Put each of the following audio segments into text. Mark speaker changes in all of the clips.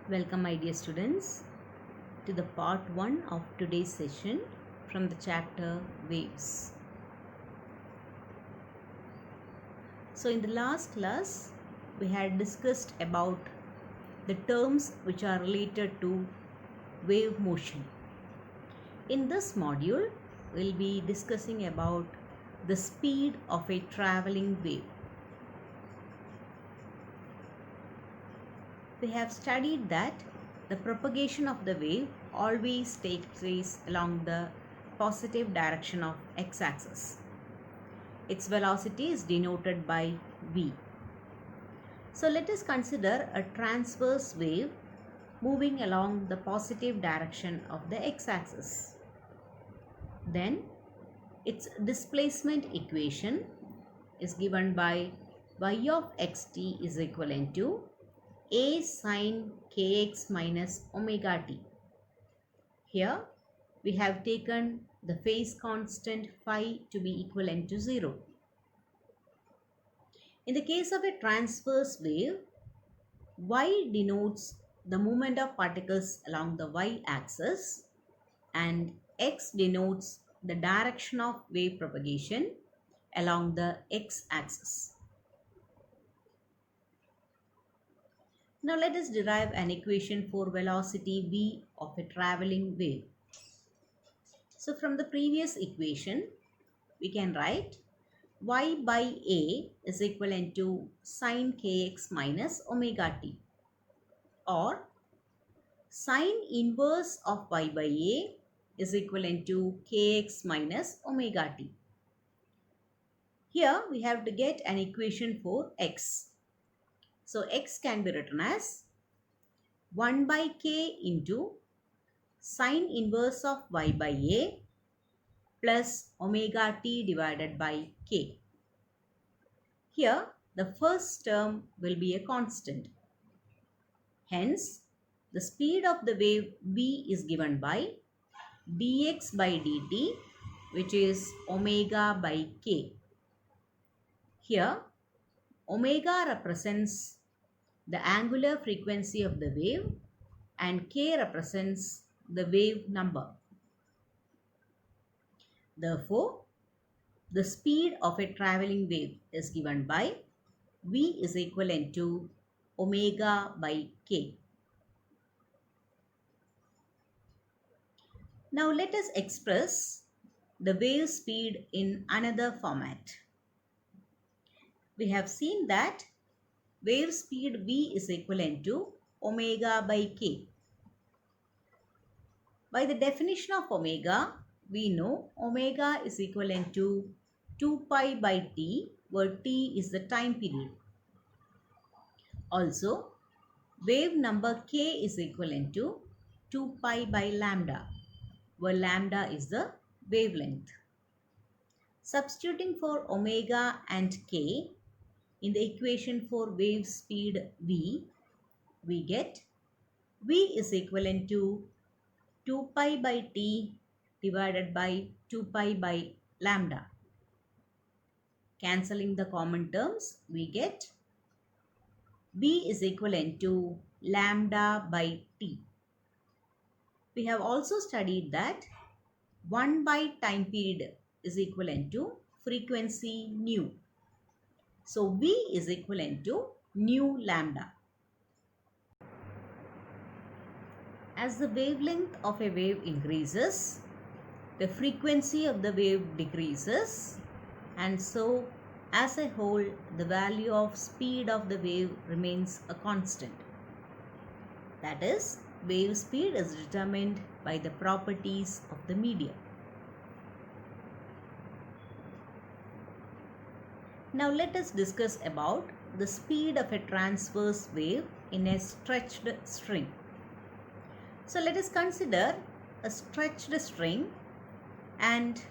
Speaker 1: Welcome, my dear students, to the part 1 of today's session from the chapter Waves. So, in the last class, we had discussed about the terms which are related to wave motion. In this module, we'll be discussing about the speed of a traveling wave. We have studied that the propagation of the wave always takes place along the positive direction of x-axis. Its velocity is denoted by v. So let us consider a transverse wave moving along the positive direction of the x-axis. Then its displacement equation is given by y of xt is equivalent to a sine kx minus omega t. Here we have taken the phase constant phi to be equivalent to 0. In the case of a transverse wave, y denotes the movement of particles along the y-axis and x denotes the direction of wave propagation along the x-axis. Now let us derive an equation for velocity v of a traveling wave. So from the previous equation, we can write y by a is equivalent to sine kx minus omega t, or sine inverse of y by a is equivalent to kx minus omega t. Here we have to get an equation for x. So x can be written as 1 by k into sine inverse of y by a plus omega t divided by k. Here the first term will be a constant. Hence the speed of the wave v is given by dx by dt, which is omega by k. Here omega represents the angular frequency of the wave and k represents the wave number. Therefore, the speed of a traveling wave is given by v is equivalent to omega by k. Now let us express the wave speed in another format. We have seen that wave speed v is equivalent to omega by k. By the definition of omega, we know omega is equivalent to 2 pi by t, where t is the time period. Also, wave number k is equivalent to 2 pi by lambda, where lambda is the wavelength. Substituting for omega and k in the equation for wave speed v, we get v is equivalent to 2 pi by t divided by 2 pi by lambda. Cancelling the common terms, we get v is equivalent to lambda by t. We have also studied that 1 by time period is equivalent to frequency nu. So v is equivalent to nu lambda. As the wavelength of a wave increases, the frequency of the wave decreases, and so as a whole the value of speed of the wave remains a constant. That is, wave speed is determined by the properties of the medium. Now let us discuss about the speed of a transverse wave in a stretched string. So let us consider a stretched string and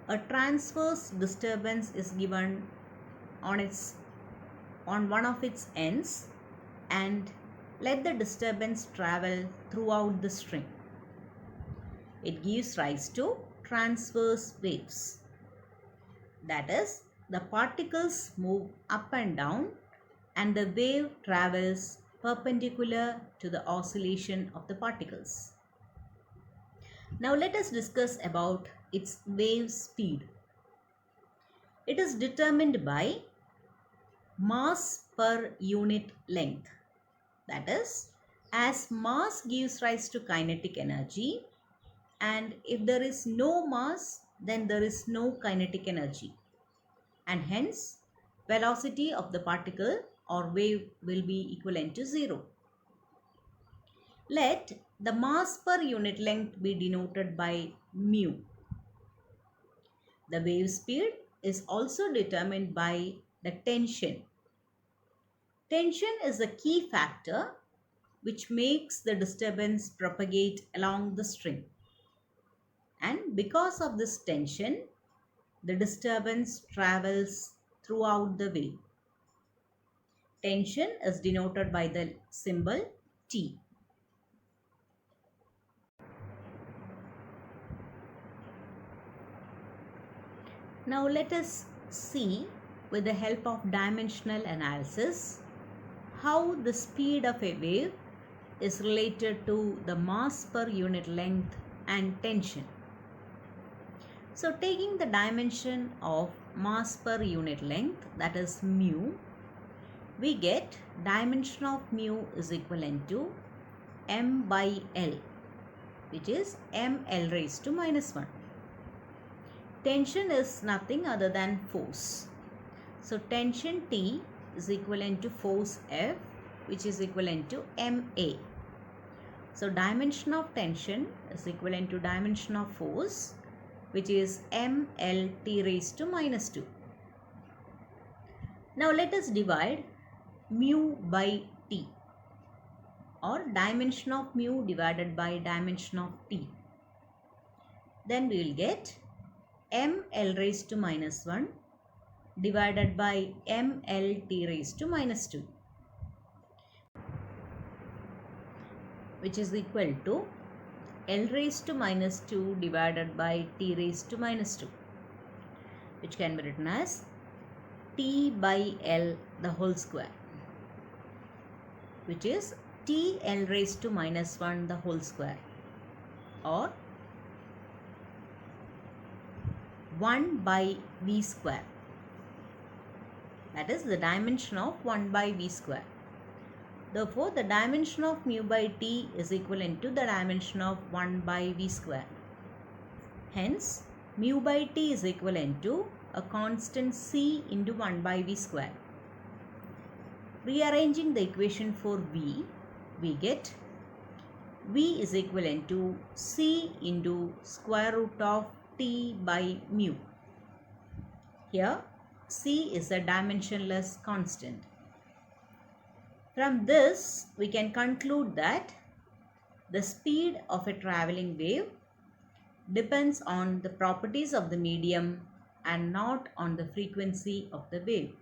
Speaker 1: a transverse disturbance is given on one of its ends, and let the disturbance travel throughout the string. It gives rise to transverse waves. That is, the particles move up and down and the wave travels perpendicular to the oscillation of the particles. Now let us discuss about its wave speed. It is determined by mass per unit length. That is, as mass gives rise to kinetic energy, and if there is no mass, then there is no kinetic energy, and hence velocity of the particle or wave will be equivalent to 0. Let the mass per unit length be denoted by mu. The wave speed is also determined by the tension. Tension is a key factor which makes the disturbance propagate along the string. And because of this tension, the disturbance travels throughout the wave. Tension is denoted by the symbol T. Now let us see with the help of dimensional analysis how the speed of a wave is related to the mass per unit length and tension. So taking the dimension of mass per unit length, that is mu, we get dimension of mu is equivalent to m by L, which is ml raised to minus 1. Tension is nothing other than force. So tension T is equivalent to force F, which is equivalent to ma. So dimension of tension is equivalent to dimension of force, which is mlt raised to minus 2. Now let us divide mu by T, or dimension of mu divided by dimension of T. Then we will get ml raised to minus 1 divided by mlt raised to minus 2, which is equal to L raised to minus 2 divided by T raised to minus 2, which can be written as T by L the whole square, which is TL raised to minus 1 the whole square, or 1 by V square. That is the dimension of 1 by V square. Therefore, the dimension of mu by T is equivalent to the dimension of 1 by V square. Hence, mu by T is equivalent to a constant C into 1 by V square. Rearranging the equation for V, we get V is equivalent to C into square root of T by mu. Here, C is a dimensionless constant. From this, we can conclude that the speed of a traveling wave depends on the properties of the medium and not on the frequency of the wave.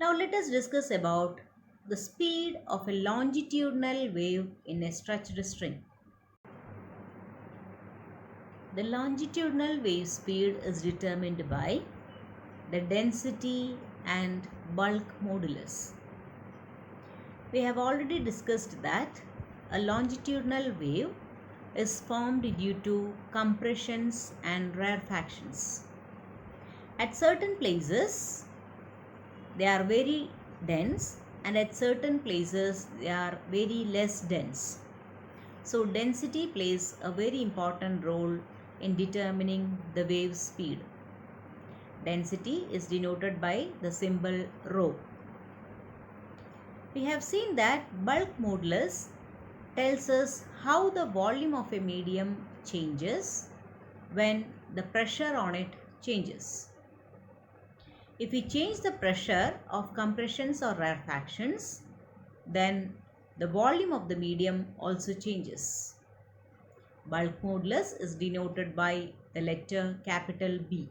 Speaker 1: Now let us discuss about the speed of a longitudinal wave in a stretched string. The longitudinal wave speed is determined by the density and bulk modulus. We have already discussed that a longitudinal wave is formed due to compressions and rarefactions. At certain places, they are very dense, and at certain places, they are very less dense. So, density plays a very important role in determining the wave speed. Density is denoted by the symbol rho. We have seen that bulk modulus tells us how the volume of a medium changes when the pressure on it changes. If we change the pressure of compressions or rarefactions, then the volume of the medium also changes. Bulk modulus is denoted by the letter capital B.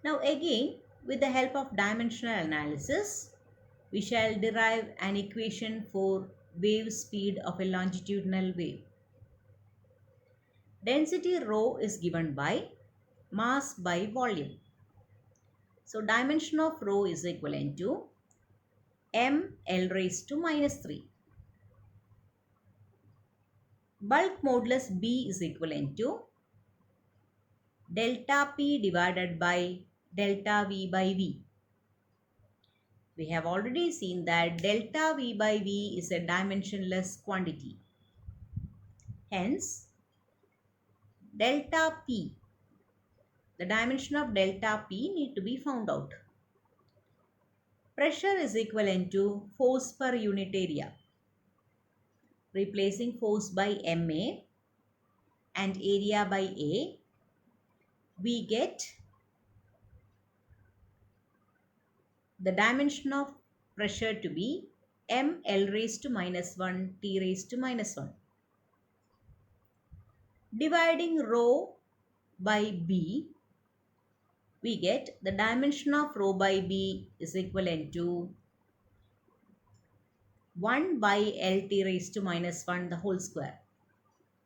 Speaker 1: Now again, with the help of dimensional analysis, we shall derive an equation for wave speed of a longitudinal wave. Density rho is given by mass by volume. So dimension of rho is equivalent to ml raised to minus 3. Bulk modulus B is equivalent to delta P divided by delta V by V. We have already seen that delta V by V is a dimensionless quantity. Hence, delta P, the dimension of delta P need to be found out. Pressure is equivalent to force per unit area. Replacing force by MA and area by A, we get the dimension of pressure to be ml raised to minus 1 T raised to minus 1. Dividing rho by B, we get the dimension of rho by B is equivalent to 1 by LT raised to minus 1 the whole square,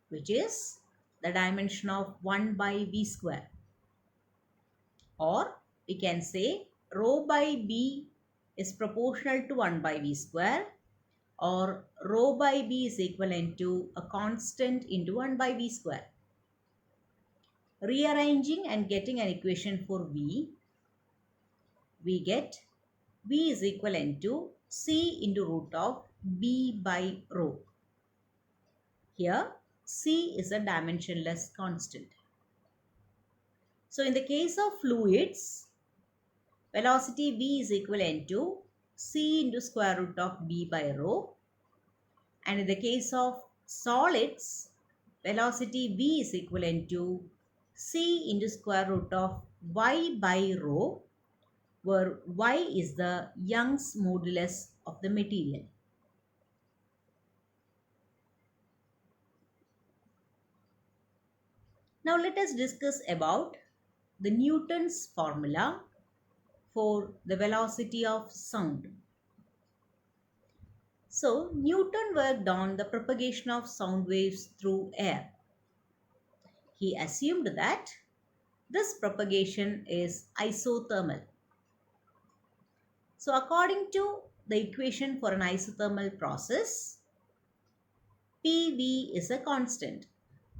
Speaker 1: which is the dimension of 1 by V square. Or we can say rho by B is proportional to 1 by V square, or rho by B is equivalent to a constant into 1 by V square. Rearranging and getting an equation for V, we get V is equivalent to C into root of B by rho. Here, C is a dimensionless constant. So, in the case of fluids, velocity V is equivalent to C into square root of B by rho. And in the case of solids, velocity V is equivalent to C into square root of Y by rho, where Y is the Young's modulus of the material. Now let us discuss about the Newton's formula for the velocity of sound. So Newton worked on the propagation of sound waves through air. He assumed that this propagation is isothermal. So according to the equation for an isothermal process, PV is a constant,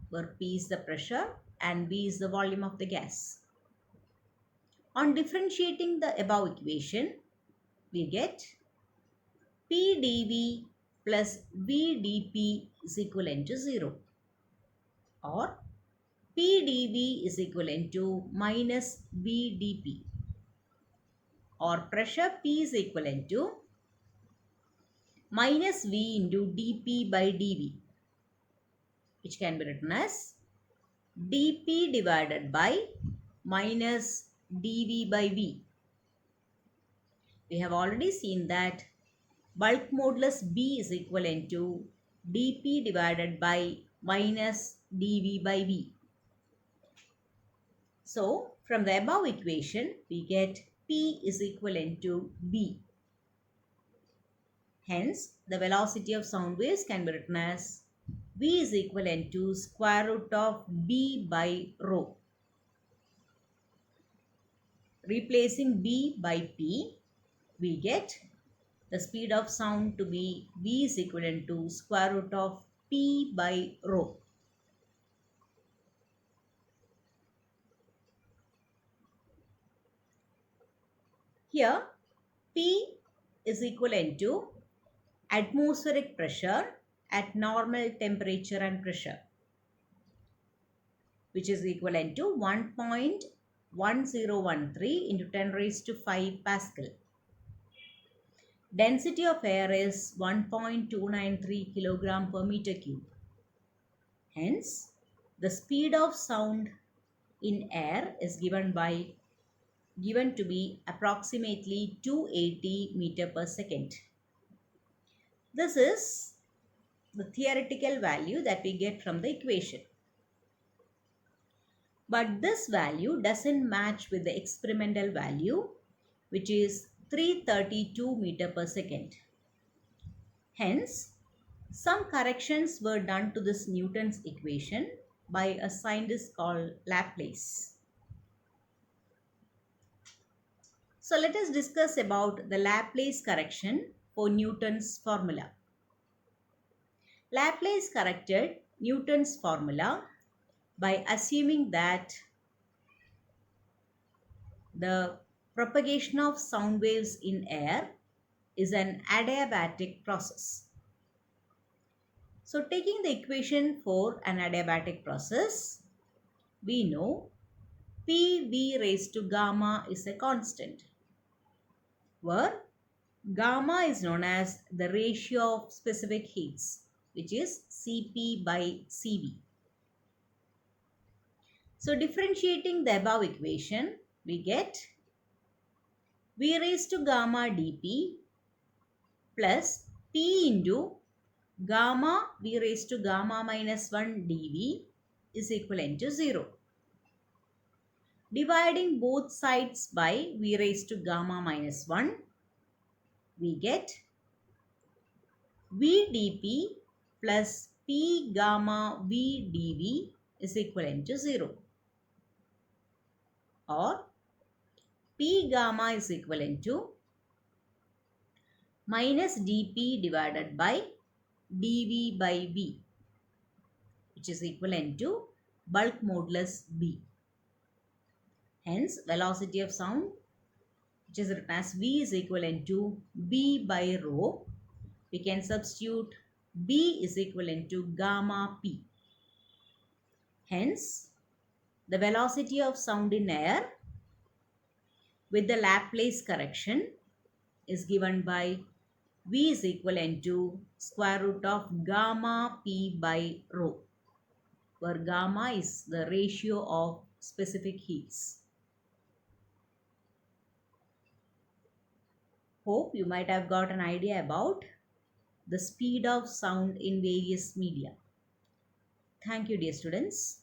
Speaker 1: where P is the pressure and V is the volume of the gas. On differentiating the above equation, we get P dV plus V dP is equivalent to 0, or P dV is equivalent to minus V dP, or pressure P is equivalent to minus V into dP by dV, which can be written as dP divided by minus dV by V. We have already seen that bulk modulus B is equivalent to dP divided by minus dV by V. So, from the above equation, we get P is equivalent to V. Hence, the velocity of sound waves can be written as V is equivalent to square root of B by rho. Replacing B by P, we get the speed of sound to be V is equivalent to square root of P by rho. Here, P is equivalent to atmospheric pressure at normal temperature and pressure, which is equivalent to 1.1013 into 10 raised to 5 Pascal. Density of air is 1.293 kilogram per meter cube. Hence, the speed of sound in air is given to be approximately 280 meter per second. This is the theoretical value that we get from the equation. But this value doesn't match with the experimental value, which is 332 meter per second. Hence, some corrections were done to this Newton's equation by a scientist called Laplace. So let us discuss about the Laplace correction for Newton's formula. Laplace corrected Newton's formula by assuming that the propagation of sound waves in air is an adiabatic process. So taking the equation for an adiabatic process, we know PV raised to gamma is a constant, where gamma is known as the ratio of specific heats, which is Cp by Cv. So differentiating the above equation, we get V raised to gamma dP plus P into gamma V raised to gamma minus 1 dV is equivalent to 0. Dividing both sides by V raised to gamma minus 1, we get V dP plus P gamma V dV is equivalent to 0. Or P gamma is equivalent to minus dP divided by dV by V, which is equivalent to bulk modulus B. Hence, velocity of sound, which is written as V is equivalent to B by rho. We can substitute B is equivalent to gamma P. Hence, the velocity of sound in air with the Laplace correction is given by V is equivalent to square root of gamma P by rho, where gamma is the ratio of specific heats. Hope you might have got an idea about the speed of sound in various media. Thank you, dear students.